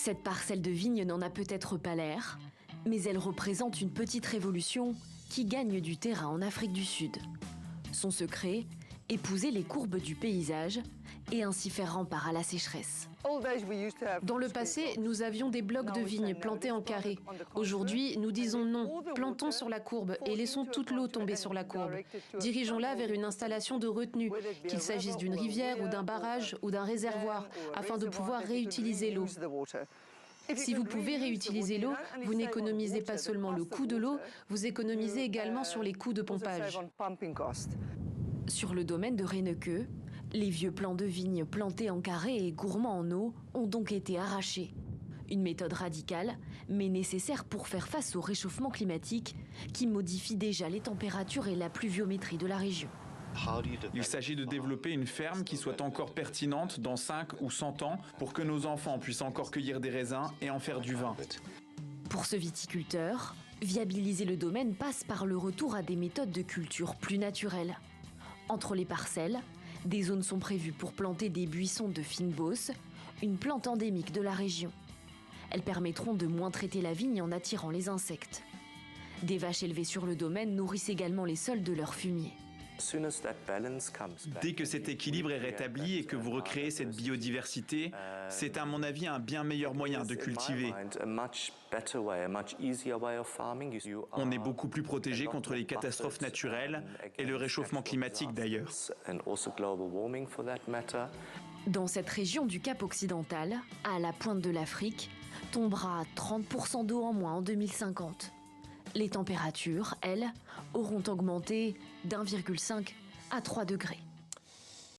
Cette parcelle de vigne n'en a peut-être pas l'air, mais elle représente une petite révolution qui gagne du terrain en Afrique du Sud. Son secret, épouser les courbes du paysage et ainsi faire rempart à la sécheresse. Dans le passé, nous avions des blocs de vignes plantés en carré. Aujourd'hui, nous disons non, plantons sur la courbe et laissons toute l'eau tomber sur la courbe. Dirigeons-la vers une installation de retenue, qu'il s'agisse d'une rivière ou d'un barrage ou d'un réservoir, afin de pouvoir réutiliser l'eau. Si vous pouvez réutiliser l'eau, vous n'économisez pas seulement le coût de l'eau, vous économisez également sur les coûts de pompage. Sur le domaine de Reineke, les vieux plants de vignes plantés en carré et gourmands en eau ont donc été arrachés. Une méthode radicale, mais nécessaire pour faire face au réchauffement climatique qui modifie déjà les températures et la pluviométrie de la région. Il s'agit de développer une ferme qui soit encore pertinente dans 5 ou 100 ans pour que nos enfants puissent encore cueillir des raisins et en faire du vin. Pour ce viticulteur, viabiliser le domaine passe par le retour à des méthodes de culture plus naturelles. Entre les parcelles, des zones sont prévues pour planter des buissons de fynbos, une plante endémique de la région. Elles permettront de moins traiter la vigne en attirant les insectes. Des vaches élevées sur le domaine nourrissent également les sols de leur fumier. Dès que cet équilibre est rétabli et que vous recréez cette biodiversité, c'est à mon avis un bien meilleur moyen de cultiver. On est beaucoup plus protégé contre les catastrophes naturelles et le réchauffement climatique d'ailleurs. Dans cette région du Cap occidental, à la pointe de l'Afrique, tombera 30% d'eau en moins en 2050. Les températures, elles, auront augmenté d'1,5 à 3 degrés.